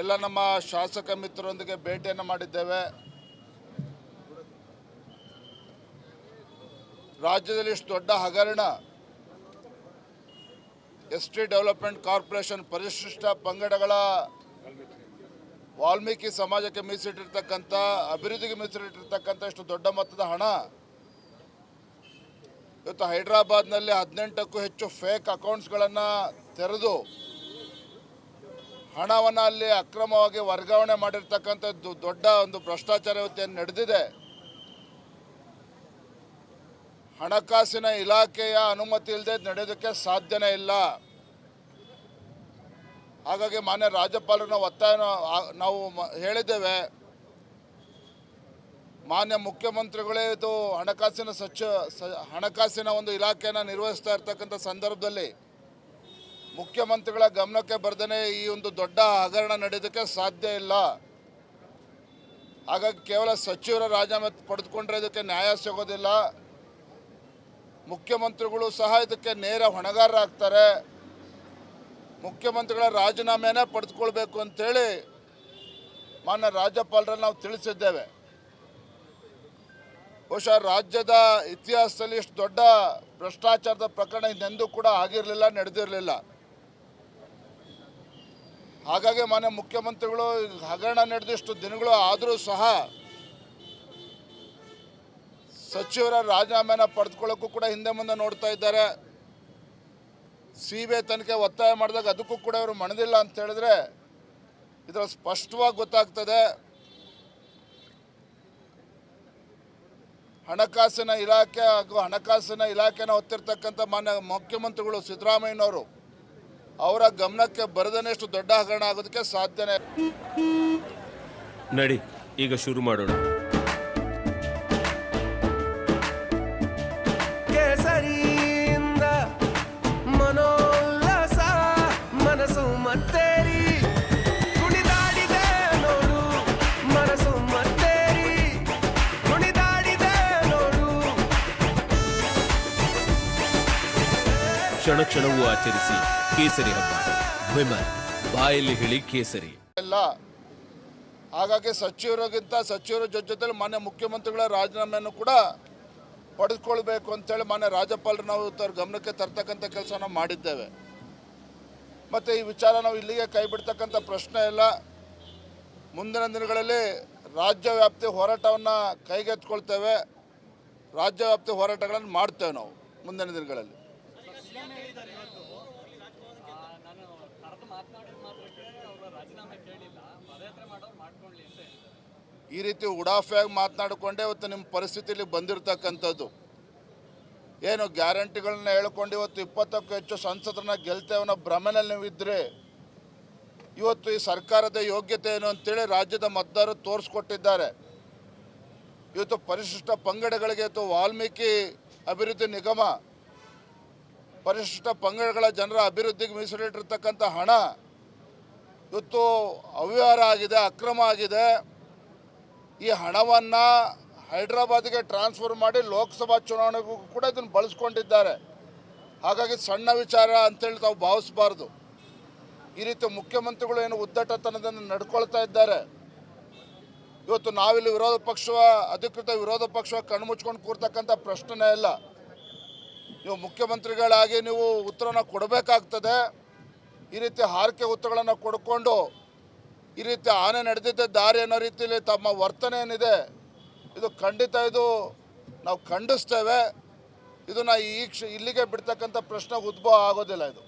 ಎಲ್ಲ ನಮ್ಮ ಶಾಸಕ ಮಿತ್ರರೊಂದಿಗೆ ಭೇಟಿಯನ್ನು ಮಾಡಿದ್ದೇವೆ. ರಾಜ್ಯದಲ್ಲಿ ಇಷ್ಟು ದೊಡ್ಡ ಹಗರಣ ಎಸ್ಟಿ ಡೆವಲಪ್ಮೆಂಟ್ ಕಾರ್ಪೊರೇಷನ್ ಪರಿಶಿಷ್ಟ ಪಂಗಡಗಳ ವಾಲ್ಮೀಕಿ ಸಮಾಜಕ್ಕೆ ಮೀಸಲಿಟ್ಟಿರ್ತಕ್ಕಂಥ ಅಭಿವೃದ್ಧಿಗೆ ಮೀಸಲಿಟ್ಟಿರ್ತಕ್ಕಂಥ ಇಷ್ಟು ದೊಡ್ಡ ಮೊತ್ತದ ಹಣ ಇವತ್ತು ಹೈದರಾಬಾದ್ನಲ್ಲಿ 18ಕ್ಕೂ ಹೆಚ್ಚು ಫೇಕ್ ಅಕೌಂಟ್ಸ್ಗಳನ್ನು ತೆರೆದು ಹಣವನ್ನು ಅಲ್ಲಿ ಅಕ್ರಮವಾಗಿ ವರ್ಗಾವಣೆ ಮಾಡಿರ್ತಕ್ಕಂಥದ್ದು ದೊಡ್ಡ ಒಂದು ಭ್ರಷ್ಟಾಚಾರ ಇವತ್ತೇನು ನಡೆದಿದೆ. ಹಣಕಾಸಿನ ಇಲಾಖೆಯ ಅನುಮತಿ ಇಲ್ಲದೆ ನಡೆಯೋದಕ್ಕೆ ಸಾಧ್ಯನೇ ಇಲ್ಲ. ಹಾಗಾಗಿ ಮಾನ್ಯ ರಾಜ್ಯಪಾಲರನ್ನ ಒತ್ತಾಯ ನಾವು ಹೇಳಿದ್ದೇವೆ. ಮಾನ್ಯ ಮುಖ್ಯಮಂತ್ರಿಗಳೇ ಇದು ಹಣಕಾಸಿನ ಒಂದು ಇಲಾಖೆಯನ್ನು ನಿರ್ವಹಿಸ್ತಾ ಇರ್ತಕ್ಕಂಥ ಸಂದರ್ಭದಲ್ಲಿ ಮುಖ್ಯಮಂತ್ರಿಗಳ ಗಮನಕ್ಕೆ ಬರ್ದೇ ಈ ಒಂದು ದೊಡ್ಡ ಹಗರಣ ನಡೆಯೋದಕ್ಕೆ ಸಾಧ್ಯ ಇಲ್ಲ. ಹಾಗಾಗಿ ಕೇವಲ ಸಚಿವರ ರಾಜೀನಾಮೆ ಪಡೆದುಕೊಂಡ್ರೆ ಇದಕ್ಕೆ ನ್ಯಾಯ ಸಿಗೋದಿಲ್ಲ. ಮುಖ್ಯಮಂತ್ರಿಗಳು ಸಹ ಇದಕ್ಕೆ ನೇರ ಹೊಣೆಗಾರರಾಗ್ತಾರೆ. ಮುಖ್ಯಮಂತ್ರಿಗಳ ರಾಜೀನಾಮೆನೇ ಪಡೆದುಕೊಳ್ಬೇಕು ಅಂತೇಳಿ ಮಾನ್ಯ ರಾಜ್ಯಪಾಲರಲ್ಲಿ ನಾವು ತಿಳಿಸಿದ್ದೇವೆ. ಬಹುಶಃ ರಾಜ್ಯದ ಇತಿಹಾಸದಲ್ಲಿ ಇಷ್ಟು ದೊಡ್ಡ ಭ್ರಷ್ಟಾಚಾರದ ಪ್ರಕರಣ ಇನ್ನೆಂದೂ ಕೂಡ ಆಗಿರಲಿಲ್ಲ, ನಡೆದಿರಲಿಲ್ಲ. ಹಾಗಾಗಿ ಮಾನ್ಯ ಮುಖ್ಯಮಂತ್ರಿಗಳು ಹಗರಣ ನಡೆದಿಷ್ಟು ದಿನಗಳು ಆದರೂ ಸಹ ಸಚಿವರ ರಾಜೀನಾಮೆನ ಪಡೆದುಕೊಳ್ಳೋಕ್ಕೂ ಕೂಡ ಹಿಂದೆ ಮುಂದೆ ನೋಡ್ತಾ ಇದ್ದಾರೆ. ಸಿಬಿಐ ತನಿಖೆ ಒತ್ತಾಯ ಮಾಡಿದಾಗ ಅದಕ್ಕೂ ಕೂಡ ಇವರು ಮಣದಿಲ್ಲ ಅಂತ ಹೇಳಿದ್ರೆ ಇದರಲ್ಲಿ ಸ್ಪಷ್ಟವಾಗಿ ಗೊತ್ತಾಗ್ತದೆ ಹಣಕಾಸಿನ ಇಲಾಖೆ ಹಾಗೂ ಹಣಕಾಸಿನ ಇಲಾಖೆನ ಹೊತ್ತಿರ್ತಕ್ಕಂಥ ಮಾನ್ಯ ಮುಖ್ಯಮಂತ್ರಿಗಳು ಸಿದ್ದರಾಮಯ್ಯನವರು ಅವರ ಗಮನಕ್ಕೆ ಬರದನೆಷ್ಟು ದೊಡ್ಡ ಹಗರಣ ಆಗೋದಕ್ಕೆ ಸಾಧ್ಯನೇ. ನಡಿ ಈಗ ಶುರು ಮಾಡೋಣ. ಕೇಸರಿಯಿಂದ ಮನೋಲ್ಲಾಸ ಮನಸ್ಸು ಮತ್ತೇರಿ ಕುಣಿದಾಡಿದೆ ನೋಡು, ಮನಸ್ಸು ಮತ್ತೇರಿ ಕುಣಿದಾಡಿದೆ ನೋಡು. ಕ್ಷಣ ಕ್ಷಣವೂ ಆಚರಿಸಿ ಕೇಸರಿ ಹಬ್ಬ. ವಿಮಲ್ ಬಾಯಲ್ಲಿ ಹೇಳಿ ಕೇಸರಿ ಇಲ್ಲ. ಹಾಗಾಗಿ ಸಚಿವರ ಜೊತೆಲಿ ಮಾನ್ಯ ಮುಖ್ಯಮಂತ್ರಿಗಳ ರಾಜೀನಾಮೆಯನ್ನು ಕೂಡ ಪಡೆದುಕೊಳ್ಬೇಕು ಅಂತೇಳಿ ಮಾನ್ಯ ರಾಜ್ಯಪಾಲರು ನಾವು ಅವ್ರ ಗಮನಕ್ಕೆ ತರ್ತಕ್ಕಂಥ ಕೆಲಸ ನಾವು ಮಾಡಿದ್ದೇವೆ. ಮತ್ತು ಈ ವಿಚಾರ ನಾವು ಇಲ್ಲಿಗೆ ಕೈ ಬಿಡ್ತಕ್ಕಂಥ ಪ್ರಶ್ನೆ ಇಲ್ಲ. ಮುಂದಿನ ದಿನಗಳಲ್ಲಿ ರಾಜ್ಯ ವ್ಯಾಪ್ತಿ ಹೋರಾಟವನ್ನು ಕೈಗೆತ್ತಿಕೊಳ್ತೇವೆ. ರಾಜ್ಯ ವ್ಯಾಪ್ತಿ ಹೋರಾಟಗಳನ್ನು ಮಾಡ್ತೇವೆ ನಾವು ಮುಂದಿನ ದಿನಗಳಲ್ಲಿ. ಈ ರೀತಿ ಉಡಾಫೆಯಾಗಿ ಮಾತನಾಡಿಕೊಂಡೇ ಇವತ್ತು ನಿಮ್ಮ ಪರಿಸ್ಥಿತಿಯಲ್ಲಿ ಬಂದಿರತಕ್ಕಂಥದ್ದು. ಏನು ಗ್ಯಾರಂಟಿಗಳನ್ನ ಹೇಳ್ಕೊಂಡು ಇವತ್ತು 20ಕ್ಕೂ ಹೆಚ್ಚು ಸಂಸದರನ್ನ ಗೆಲ್ತೇವೆ ಅನ್ನೋ ಭ್ರಮೆನಲ್ಲಿ ನೀವಿದ್ದರೆ ಇವತ್ತು ಈ ಸರ್ಕಾರದ ಯೋಗ್ಯತೆ ಏನು ಅಂತೇಳಿ ರಾಜ್ಯದ ಮತದಾರರು ತೋರಿಸ್ಕೊಟ್ಟಿದ್ದಾರೆ. ಇವತ್ತು ಪರಿಶಿಷ್ಟ ಪಂಗಡಗಳಿಗೆ ಇವತ್ತು ವಾಲ್ಮೀಕಿ ಅಭಿವೃದ್ಧಿ ನಿಗಮ ಪರಿಶಿಷ್ಟ ಪಂಗಡಗಳ ಜನರ ಅಭಿವೃದ್ಧಿಗೆ ಮೀಸಲಿಟ್ಟಿರ್ತಕ್ಕಂಥ ಹಣ ಇವತ್ತು ಅವ್ಯವಹಾರ ಆಗಿದೆ, ಅಕ್ರಮ ಆಗಿದೆ. ಈ ಹಣವನ್ನು ಹೈದರಾಬಾದ್ಗೆ ಟ್ರಾನ್ಸ್ಫರ್ ಮಾಡಿ ಲೋಕಸಭಾ ಚುನಾವಣೆಗೂ ಕೂಡ ಇದನ್ನು ಬಳಸ್ಕೊಂಡಿದ್ದಾರೆ. ಹಾಗಾಗಿ ಸಣ್ಣ ವಿಚಾರ ಅಂತೇಳಿ ತಾವು ಭಾವಿಸಬಾರ್ದು. ಈ ರೀತಿ ಮುಖ್ಯಮಂತ್ರಿಗಳು ಏನು ಉದ್ದಟತನದಿಂದ ನಡ್ಕೊಳ್ತಾ ಇದ್ದಾರೆ. ಇವತ್ತು ನಾವಿಲ್ಲಿ ಅಧಿಕೃತ ವಿರೋಧ ಪಕ್ಷ ಕಣ್ಮುಚ್ಕೊಂಡು ಕೂರ್ತಕ್ಕಂಥ ಪ್ರಶ್ನೆನೇ ಇಲ್ಲ. ನೀವು ಮುಖ್ಯಮಂತ್ರಿಗಳಾಗಿ ನೀವು ಉತ್ತರನ ಕೊಡಬೇಕಾಗ್ತದೆ. ಈ ರೀತಿ ಹಾರಿಕೆ ಉತ್ತರಗಳನ್ನು ಕೊಡ್ಕೊಂಡು ಈ ರೀತಿ ಆನೆ ನಡೆದಿದ್ದ ದಾರಿ ಅನ್ನೋ ರೀತಿಯಲ್ಲಿ ತಮ್ಮ ವರ್ತನೆ ಏನಿದೆ ಇದು ಖಂಡಿತ ನಾವು ಖಂಡಿಸ್ತೇವೆ. ಇದನ್ನು ಇಲ್ಲಿಗೆ ಬಿಡ್ತಕ್ಕಂಥ ಪ್ರಶ್ನೆ ಉದ್ಭವ ಆಗೋದಿಲ್ಲ. ಇದು